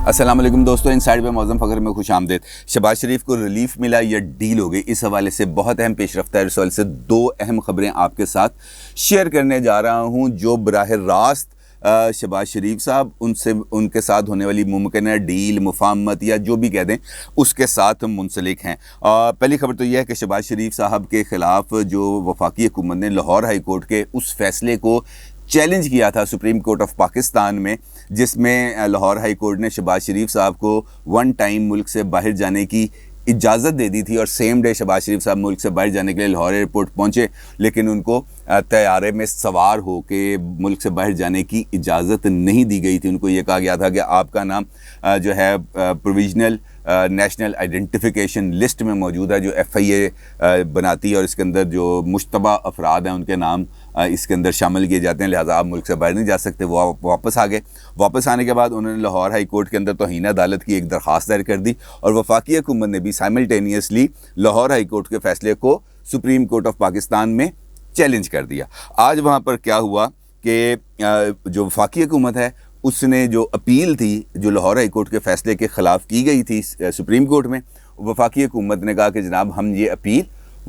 السلام علیکم دوستو، انسائیڈ پہ معظم فخر میں خوش آمدید۔ شہباز شریف کو ریلیف ملا یا ڈیل ہو گئی، اس حوالے سے بہت اہم پیش رفت ہے۔ اس حوالے سے دو اہم خبریں آپ کے ساتھ شیئر کرنے جا رہا ہوں جو براہ راست شہباز شریف صاحب ان کے ساتھ ہونے والی ممکنہ ڈیل، مفاہمت یا جو بھی کہہ دیں اس کے ساتھ منسلک ہیں۔ پہلی خبر تو یہ ہے کہ شہباز شریف صاحب کے خلاف جو وفاقی حکومت نے لاہور ہائی کورٹ کے اس فیصلے کو چیلنج کیا تھا سپریم کورٹ آف پاکستان میں، جس میں لاہور ہائی کورٹ نے شہباز شریف صاحب کو ون ٹائم ملک سے باہر جانے کی اجازت دے دی تھی، اور سیم ڈے شہباز شریف صاحب ملک سے باہر جانے کے لیے لاہور ایئرپورٹ پہنچے، لیکن ان کو طیارے میں سوار ہو کے ملک سے باہر جانے کی اجازت نہیں دی گئی تھی۔ ان کو یہ کہا گیا تھا کہ آپ کا نام جو ہے پروویژنل نیشنل آئیڈینٹیفیکیشن لسٹ میں موجود ہے جو FIA بناتی ہے، اور اس کے اندر جو مشتبہ افراد ہیں ان کے نام اس کے اندر شامل کیے جاتے ہیں، لہٰذا آپ ملک سے باہر نہیں جا سکتے۔ وہ واپس آ گئے۔ واپس آنے کے بعد انہوں نے لاہور ہائی کورٹ کے اندر توہین عدالت کی ایک درخواست دائر کر دی، اور وفاقی حکومت نے بھی سائملٹینیسلی لاہور ہائی کورٹ کے فیصلے کو سپریم کورٹ آف پاکستان میں چیلنج کر دیا۔ آج وہاں پر کیا ہوا کہ جو وفاقی حکومت ہے اس نے جو اپیل تھی جو لاہور ہائی کورٹ کے فیصلے کے خلاف کی گئی تھی سپریم کورٹ میں، وفاقی حکومت نے کہا کہ جناب ہم یہ اپیل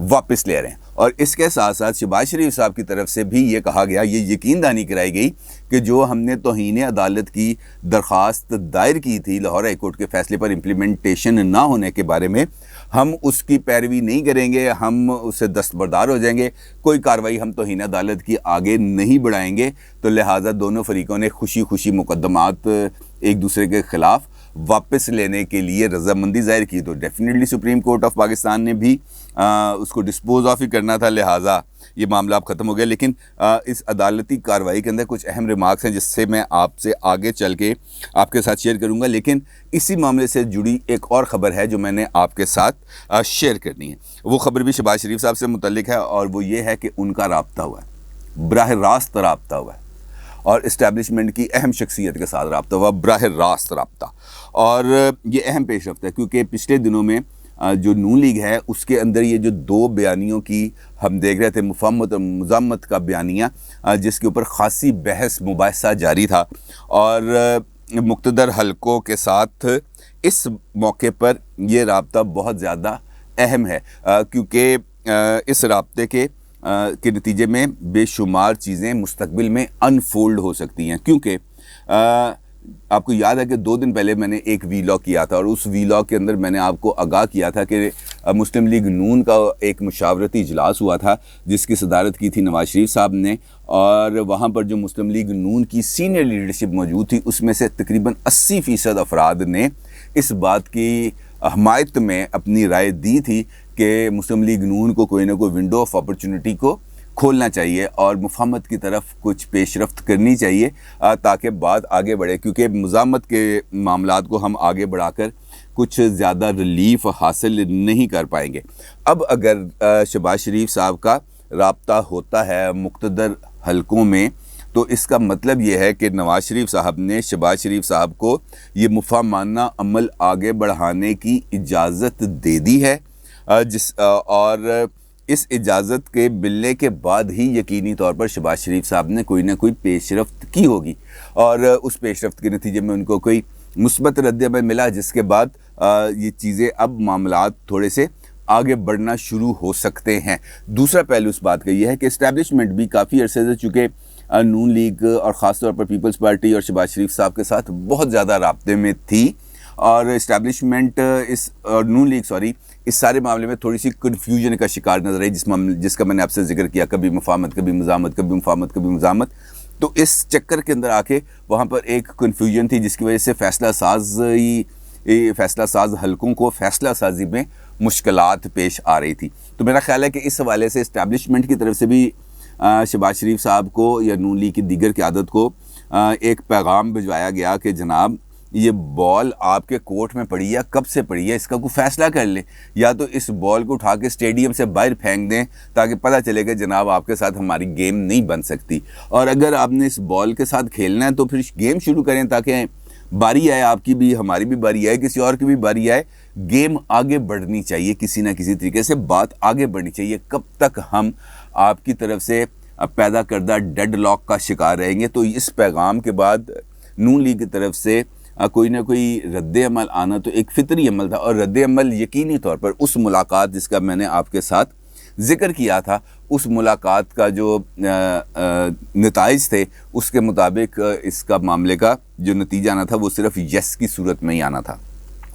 واپس لے رہے ہیں، اور اس کے ساتھ ساتھ شہباز شریف صاحب کی طرف سے بھی یہ کہا گیا، یہ یقین دہانی کرائی گئی کہ جو ہم نے توہین عدالت کی درخواست دائر کی تھی لاہور ہائی کورٹ کے فیصلے پر امپلیمنٹیشن نہ ہونے کے بارے میں، ہم اس کی پیروی نہیں کریں گے، ہم اسے دستبردار ہو جائیں گے، کوئی کارروائی ہم توہین عدالت کی آگے نہیں بڑھائیں گے۔ تو لہٰذا دونوں فریقوں نے خوشی خوشی مقدمات ایک دوسرے کے خلاف واپس لینے کے لیے رضامندی ظاہر کی۔ تو definitely supreme court of Pakistan نے بھی اس کو ڈسپوز آف ہی کرنا تھا، لہٰذا یہ معاملہ اب ختم ہو گیا۔ لیکن اس عدالتی کارروائی کے اندر کچھ اہم ریمارکس ہیں جس سے میں آپ سے آگے چل کے آپ کے ساتھ شیئر کروں گا، لیکن اسی معاملے سے جڑی ایک اور خبر ہے جو میں نے آپ کے ساتھ شیئر کرنی ہے۔ وہ خبر بھی شہباز شریف صاحب سے متعلق ہے، اور وہ یہ ہے کہ ان کا رابطہ ہوا ہے، براہ راست رابطہ ہوا ہے، اور اسٹیبلشمنٹ کی اہم شخصیت کے ساتھ رابطہ ہوا، براہ راست رابطہ۔ اور یہ اہم پیش رفت ہے کیونکہ پچھلے دنوں میں جو نون لیگ ہے اس کے اندر یہ جو دو بیانیوں کی ہم دیکھ رہے تھے، مفاہمت اور مزاحمت کا بیانیہ، جس کے اوپر خاصی بحث مباحثہ جاری تھا، اور مقتدر حلقوں کے ساتھ اس موقع پر یہ رابطہ بہت زیادہ اہم ہے، کیونکہ اس رابطے کے نتیجے میں بے شمار چیزیں مستقبل میں انفولڈ ہو سکتی ہیں۔ کیونکہ آپ کو یاد ہے کہ 2 دن پہلے میں نے ایک ویلاگ کیا تھا، اور اس ویلاگ کے اندر میں نے آپ کو آگاہ کیا تھا کہ مسلم لیگ نون کا ایک مشاورتی اجلاس ہوا تھا جس کی صدارت کی تھی نواز شریف صاحب نے، اور وہاں پر جو مسلم لیگ نون کی سینئر لیڈرشپ موجود تھی اس میں سے تقریباً 80% افراد نے اس بات کی حمایت میں اپنی رائے دی تھی کہ مسلم لیگ نون کو کوئی نہ کوئی ونڈو آف اپرچونٹی کو کھولنا چاہیے اور مفاہمت کی طرف کچھ پیش رفت کرنی چاہیے تاکہ بات آگے بڑھے، کیونکہ مزاحمت کے معاملات کو ہم آگے بڑھا کر کچھ زیادہ ریلیف حاصل نہیں کر پائیں گے۔ اب اگر شہباز شریف صاحب کا رابطہ ہوتا ہے مقتدر حلقوں میں، تو اس کا مطلب یہ ہے کہ نواز شریف صاحب نے شہباز شریف صاحب کو یہ مفاہمانہ عمل آگے بڑھانے کی اجازت دے دی ہے، اور اس اجازت کے ملنے کے بعد ہی یقینی طور پر شہباز شریف صاحب نے کوئی نہ کوئی پیش رفت کی ہوگی، اور اس پیش رفت کے نتیجے میں ان کو کوئی مثبت رد عمل ملا، جس کے بعد یہ چیزیں اب معاملات تھوڑے سے آگے بڑھنا شروع ہو سکتے ہیں۔ دوسرا پہلو اس بات کا یہ ہے کہ اسٹیبلشمنٹ بھی کافی عرصے سے چونکہ نون لیگ اور خاص طور پر پیپلز پارٹی اور شہباز شریف صاحب کے ساتھ بہت زیادہ رابطے میں تھی، اور اسٹیبلشمنٹ نون لیگ اس سارے معاملے میں تھوڑی سی کنفیوژن کا شکار نظر آئی، جس کا میں نے آپ سے ذکر کیا، کبھی مفاہمت کبھی مزاحمت، کبھی مفاہمت کبھی مزاحمت۔ تو اس چکر کے اندر آ کے وہاں پر ایک کنفیوژن تھی جس کی وجہ سے فیصلہ ساز حلقوں کو فیصلہ سازی میں مشکلات پیش آ رہی تھی۔ تو میرا خیال ہے کہ اس حوالے سے اسٹیبلشمنٹ کی طرف سے بھی شہباز شریف صاحب کو یا نون لیگ کی دیگر قیادت کو ایک پیغام بھجوایا گیا کہ جناب یہ بال آپ کے کورٹ میں پڑی ہے، کب سے پڑی ہے اس کا کوئی فیصلہ کر لیں، یا تو اس بال کو اٹھا کے اسٹیڈیم سے باہر پھینک دیں تاکہ پتہ چلے کہ جناب آپ کے ساتھ ہماری گیم نہیں بن سکتی، اور اگر آپ نے اس بال کے ساتھ کھیلنا ہے تو پھر گیم شروع کریں تاکہ باری آئے، آپ کی بھی ہماری بھی باری آئے، کسی اور کی بھی باری آئے، گیم آگے بڑھنی چاہیے، کسی نہ کسی طریقے سے بات آگے بڑھنی چاہیے۔ کب تک ہم آپ کی طرف سے پیدا کردہ ڈیڈ لاک کا شکار رہیں گے؟ تو اس پیغام کے بعد نون لیگ کی طرف سے کوئی نہ کوئی رد عمل آنا تو ایک فطری عمل تھا، اور رد عمل یقینی طور پر اس ملاقات جس کا میں نے آپ کے ساتھ ذکر کیا تھا، اس ملاقات کا جو نتائج تھے اس کے مطابق اس کا معاملے کا جو نتیجہ آنا تھا وہ صرف یس کی صورت میں ہی آنا تھا.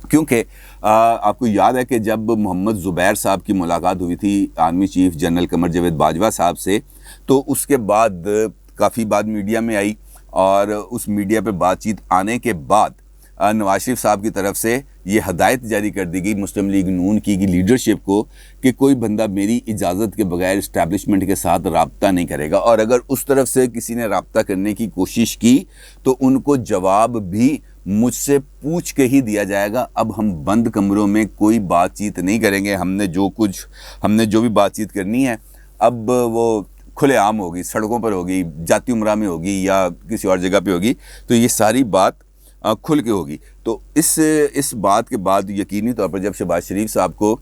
کیونکہ آپ کو یاد ہے کہ جب محمد زبیر صاحب کی ملاقات ہوئی تھی army chief general Qamar Javed Bajwa صاحب سے، تو اس کے بعد کافی بات میڈیا میں آئی، اور اس میڈیا پہ بات چیت آنے کے بعد نواز شریف صاحب کی طرف سے یہ ہدایت جاری کر دی گئی مسلم لیگ نون کی لیڈرشپ کو کہ کوئی بندہ میری اجازت کے بغیر اسٹیبلشمنٹ کے ساتھ رابطہ نہیں کرے گا، اور اگر اس طرف سے کسی نے رابطہ کرنے کی کوشش کی تو ان کو جواب بھی مجھ سے پوچھ کے ہی دیا جائے گا. اب ہم بند کمروں میں کوئی بات چیت نہیں کریں گے. ہم نے جو بھی بات چیت کرنی ہے اب وہ کھلے عام ہوگی، سڑکوں پر ہوگی، جاتی عمرہ میں ہوگی یا کسی اور جگہ پہ ہوگی، تو یہ ساری بات کھل کے ہوگی. تو اس بات کے بعد یقینی طور پر جب شہباز شریف صاحب کو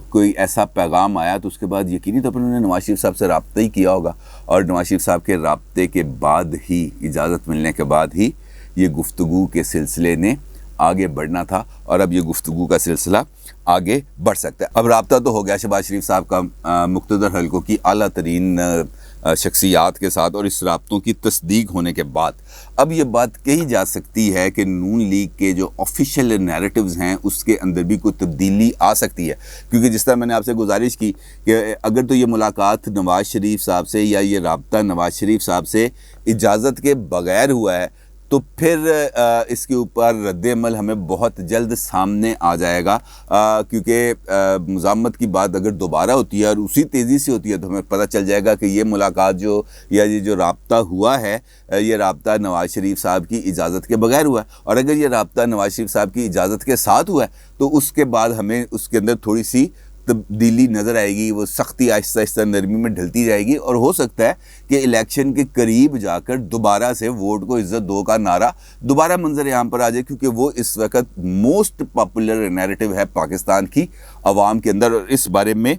کوئی ایسا پیغام آیا تو اس کے بعد یقینی طور پر انہوں نے نواز شریف صاحب سے رابطہ ہی کیا ہوگا، اور نواز شریف صاحب کے رابطے کے بعد ہی، اجازت ملنے کے بعد ہی یہ گفتگو کے سلسلے نے آگے بڑھنا تھا، اور اب یہ گفتگو کا سلسلہ آگے بڑھ سکتا ہے. اب رابطہ تو ہو گیا شہباز شریف صاحب کا مقتدر حلقوں کی اعلیٰ ترین شخصیات کے ساتھ، اور اس رابطوں کی تصدیق ہونے کے بعد اب یہ بات کہی جا سکتی ہے کہ نون لیگ کے جو آفیشیل نیریٹیوز ہیں اس کے اندر بھی کوئی تبدیلی آ سکتی ہے. کیونکہ جس طرح میں نے آپ سے گزارش کی کہ اگر تو یہ ملاقات نواز شریف صاحب سے یا یہ رابطہ نواز شریف صاحب سے اجازت کے بغیر ہوا ہے تو پھر اس کے اوپر رد عمل ہمیں بہت جلد سامنے آ جائے گا، کیونکہ مزاحمت کی بات اگر دوبارہ ہوتی ہے اور اسی تیزی سے ہوتی ہے تو ہمیں پتہ چل جائے گا کہ یہ ملاقات یا یہ جو رابطہ ہوا ہے یہ رابطہ نواز شریف صاحب کی اجازت کے بغیر ہوا ہے، اور اگر یہ رابطہ نواز شریف صاحب کی اجازت کے ساتھ ہوا ہے تو اس کے بعد ہمیں اس کے اندر تھوڑی سی تبدیلی نظر آئے گی، وہ سختی آہستہ آہستہ نرمی میں ڈھلتی جائے گی، اور ہو سکتا ہے کہ الیکشن کے قریب جا کر دوبارہ سے ووٹ کو عزت دو کا نعرہ دوبارہ منظر عام پر آ جائے، کیونکہ وہ اس وقت موسٹ پاپولر نیریٹو ہے پاکستان کی عوام کے اندر، اور اس بارے میں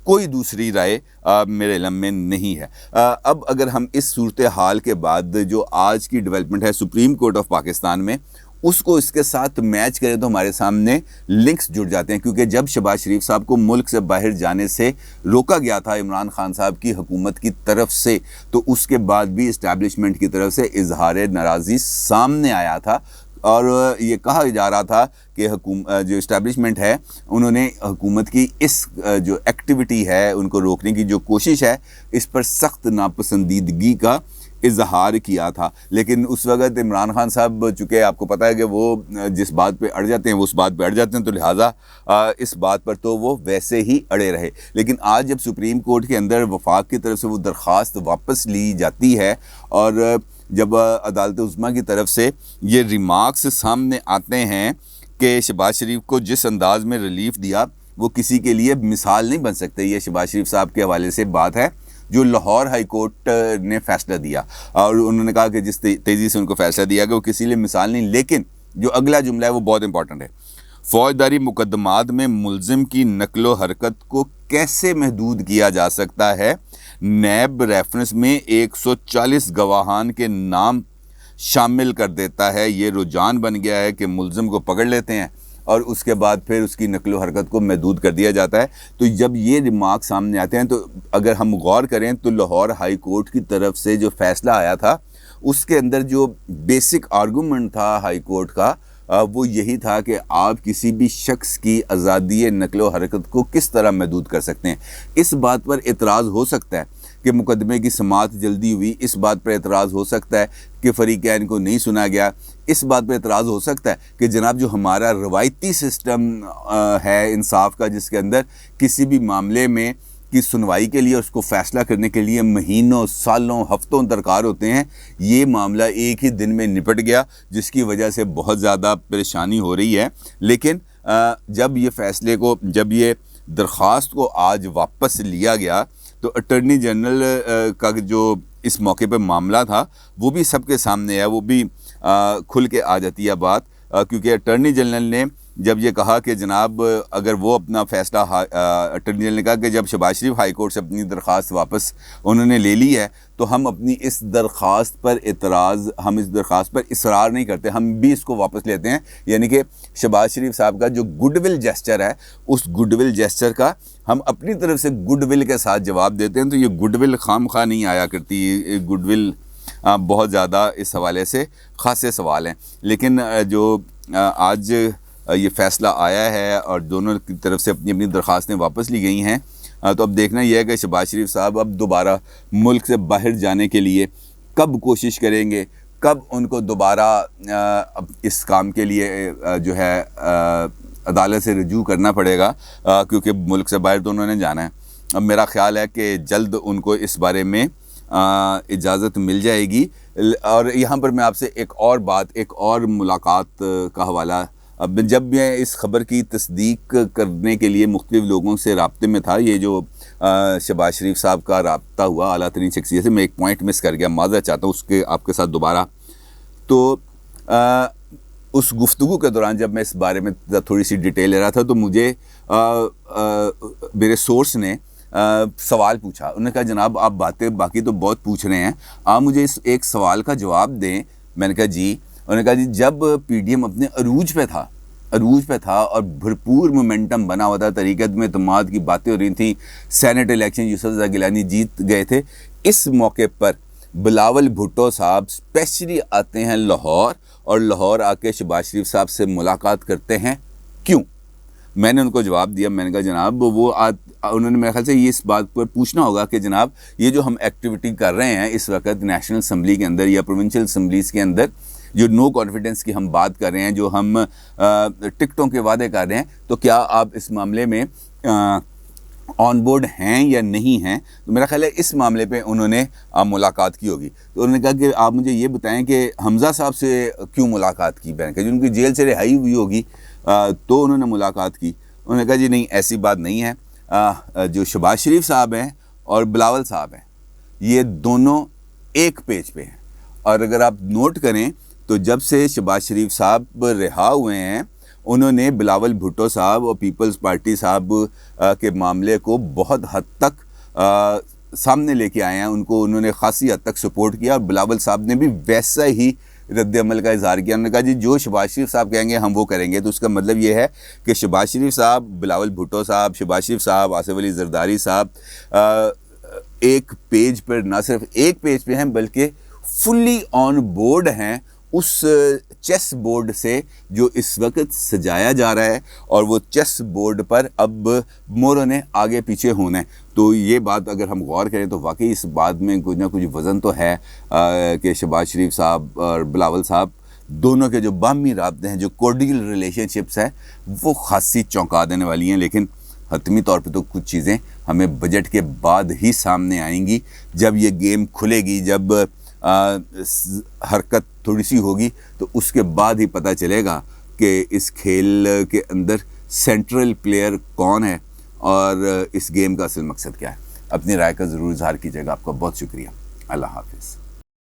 کوئی دوسری رائے میرے علم میں نہیں ہے. اب اگر ہم اس صورتحال کے بعد جو آج کی ڈیولپمنٹ ہے سپریم کورٹ آف پاکستان میں اس کو اس کے ساتھ میچ کریں تو ہمارے سامنے لنکس جڑ جاتے ہیں، کیونکہ جب شہباز شریف صاحب کو ملک سے باہر جانے سے روکا گیا تھا عمران خان صاحب کی حکومت کی طرف سے، تو اس کے بعد بھی اسٹیبلشمنٹ کی طرف سے اظہار ناراضی سامنے آیا تھا، اور یہ کہا جا رہا تھا کہ جو اسٹیبلشمنٹ ہے انہوں نے حکومت کی اس جو ایکٹیویٹی ہے ان کو روکنے کی جو کوشش ہے اس پر سخت ناپسندیدگی کا اظہار کیا تھا. لیکن اس وقت عمران خان صاحب چونکہ آپ کو پتہ ہے کہ وہ جس بات پہ اڑ جاتے ہیں وہ اس بات پہ اڑ جاتے ہیں، تو لہٰذا اس بات پر تو وہ ویسے ہی اڑے رہے. لیکن آج جب سپریم کورٹ کے اندر وفاق کی طرف سے وہ درخواست واپس لی جاتی ہے اور جب عدالت عظمیٰ کی طرف سے یہ ریمارکس سامنے آتے ہیں کہ شہباز شریف کو جس انداز میں ریلیف دیا وہ کسی کے لیے مثال نہیں بن سکتے. یہ شہباز شریف صاحب کے حوالے سے بات ہے جو لاہور ہائی کورٹ نے فیصلہ دیا، اور انہوں نے کہا کہ جس تیزی سے ان کو فیصلہ دیا کہ وہ کسی لیے مثال نہیں. لیکن جو اگلا جملہ ہے وہ بہت امپورٹنٹ ہے. فوجداری مقدمات میں ملزم کی نقل و حرکت کو کیسے محدود کیا جا سکتا ہے؟ نیب ریفرنس میں 140 گواہان کے نام شامل کر دیتا ہے. یہ رجحان بن گیا ہے کہ ملزم کو پکڑ لیتے ہیں اور اس کے بعد پھر اس کی نقل و حرکت کو محدود کر دیا جاتا ہے. تو جب یہ ریمارک سامنے آتے ہیں تو اگر ہم غور کریں تو لاہور ہائی کورٹ کی طرف سے جو فیصلہ آیا تھا اس کے اندر جو بیسک آرگومنٹ تھا ہائی کورٹ کا وہ یہی تھا کہ آپ کسی بھی شخص کی آزادی نقل و حرکت کو کس طرح محدود کر سکتے ہیں. اس بات پر اعتراض ہو سکتا ہے کہ مقدمے کی سماعت جلدی ہوئی، اس بات پر اعتراض ہو سکتا ہے کہ فریقین کو نہیں سنا گیا، اس بات پر اعتراض ہو سکتا ہے کہ جناب جو ہمارا روایتی سسٹم ہے انصاف کا جس کے اندر کسی بھی معاملے میں کی سنوائی کے لیے اس کو فیصلہ کرنے کے لیے مہینوں سالوں ہفتوں درکار ہوتے ہیں، یہ معاملہ ایک ہی دن میں نپٹ گیا جس کی وجہ سے بہت زیادہ پریشانی ہو رہی ہے. لیکن جب یہ درخواست کو آج واپس لیا گیا تو اٹارنی جنرل کا جو اس موقع پہ معاملہ تھا وہ بھی سب کے سامنے ہے، وہ بھی کھل کے آ جاتی ہے بات، کیونکہ اٹارنی جنرل نے جب یہ کہا کہ جناب اگر وہ اپنا فیصلہ اٹارنی جنرل نے کہا کہ جب شہباز شریف ہائی کورٹ سے اپنی درخواست واپس انہوں نے لے لی ہے تو ہم اپنی اس درخواست پر اس درخواست پر اصرار نہیں کرتے، ہم بھی اس کو واپس لیتے ہیں. یعنی کہ شہباز شریف صاحب کا جو گڈ ول جیسچر ہے، اس گڈ ول جیسچر کا ہم اپنی طرف سے گڈ ول کے ساتھ جواب دیتے ہیں. تو یہ گڈ ول خام خواہ نہیں آیا کرتی، گڈ ول بہت زیادہ اس حوالے سے خاصے سوال ہیں. لیکن جو آج یہ فیصلہ آیا ہے اور دونوں کی طرف سے اپنی اپنی درخواستیں واپس لی گئی ہیں، تو اب دیکھنا یہ ہے کہ شہباز شریف صاحب اب دوبارہ ملک سے باہر جانے کے لیے کب کوشش کریں گے، کب ان کو دوبارہ اس کام کے لیے جو ہے عدالت سے رجوع کرنا پڑے گا، کیونکہ ملک سے باہر تو انہوں نے جانا ہے. اب میرا خیال ہے کہ جلد ان کو اس بارے میں اجازت مل جائے گی. اور یہاں پر میں آپ سے ایک اور ملاقات کا حوالہ، اب جب میں اس خبر کی تصدیق کرنے کے لیے مختلف لوگوں سے رابطے میں تھا، یہ جو شہباز شریف صاحب کا رابطہ ہوا اعلیٰ ترین شخصیت سے، میں ایک پوائنٹ مس کر گیا، معذرت چاہتا ہوں اس کے آپ کے ساتھ دوبارہ. تو اس گفتگو کے دوران جب میں اس بارے میں تھوڑی سی ڈیٹیل لے رہا تھا تو مجھے میرے سورس نے سوال پوچھا. انہوں نے کہا جناب آپ باتیں باقی تو بہت پوچھ رہے ہیں، آپ مجھے اس ایک سوال کا جواب دیں. میں نے کہا جی. انہوں نے کہا جی جب پی ڈی ایم اپنے عروج پہ تھا اور بھرپور مومنٹم بنا ہوا تھا، طریقت میں اعتماد کی باتیں ہو رہی تھیں، سینٹ الیکشن یوسف رضا گیلانی جیت گئے تھے، اس موقع پر بلاول بھٹو صاحب اسپیشلی آتے ہیں لاہور اور لاہور آ کے شہباز شریف صاحب سے ملاقات کرتے ہیں، کیوں؟ میں نے ان کو جواب دیا، میں نے کہا جناب انہوں نے میرے خیال سے یہ اس بات پر پوچھنا ہوگا کہ جناب یہ جو ہم ایکٹیویٹی کر رہے ہیں اس وقت نیشنل اسمبلی کے اندر یا پروونشل اسمبلیز کے اندر، جو نو کانفیڈنس کی ہم بات کر رہے ہیں، جو ہم ٹکٹوں کے وعدے کر رہے ہیں، تو کیا آپ اس معاملے میں آن بورڈ ہیں یا نہیں ہیں؟ تو میرا خیال ہے اس معاملے پہ انہوں نے ملاقات کی ہوگی. تو انہوں نے کہا کہ آپ مجھے یہ بتائیں کہ حمزہ صاحب سے کیوں ملاقات کی؟ میں نے کہا جن کی جیل سے رہائی ہوئی ہوگی تو انہوں نے ملاقات کی. انہوں نے کہا جی نہیں ایسی بات نہیں ہے، جو شہباز شریف صاحب ہیں اور بلاول صاحب ہیں یہ دونوں ایک پیج پہ ہیں. اور اگر آپ نوٹ کریں تو جب سے شہباز شریف صاحب رہا ہوئے ہیں انہوں نے بلاول بھٹو صاحب اور پیپلز پارٹی صاحب کے معاملے کو بہت حد تک سامنے لے کے آئے ہیں، ان کو انہوں نے خاصی حد تک سپورٹ کیا، اور بلاول صاحب نے بھی ویسا ہی رد عمل کا اظہار کیا. انہوں نے کہا جی جو شہباز شریف صاحب کہیں گے ہم وہ کریں گے. تو اس کا مطلب یہ ہے کہ شہباز شریف صاحب، بلاول بھٹو صاحب، شہباز شریف صاحب، آصف علی زرداری صاحب ایک پیج پر، نہ صرف ایک پیج پہ ہیں بلکہ فلی آن بورڈ ہیں اس چیس بورڈ سے جو اس وقت سجایا جا رہا ہے، اور وہ چیس بورڈ پر اب موروں نے آگے پیچھے ہونا ہے. تو یہ بات اگر ہم غور کریں تو واقعی اس بات میں کچھ نہ کچھ وزن تو ہے کہ شہباز شریف صاحب اور بلاول صاحب دونوں کے جو باہمی رابطے ہیں، جو کورڈیل ریلیشن شپس ہیں، وہ خاصی چونکا دینے والی ہیں. لیکن حتمی طور پہ تو کچھ چیزیں ہمیں بجٹ کے بعد ہی سامنے آئیں گی، جب یہ گیم کھلے گی، جب حرکت تھوڑی سی ہوگی تو اس کے بعد ہی پتہ چلے گا کہ اس کھیل کے اندر سینٹرل پلیئر کون ہے اور اس گیم کا اصل مقصد کیا ہے. اپنی رائے کا ضرور اظہار کیجیے گا. آپ کا بہت شکریہ. اللہ حافظ.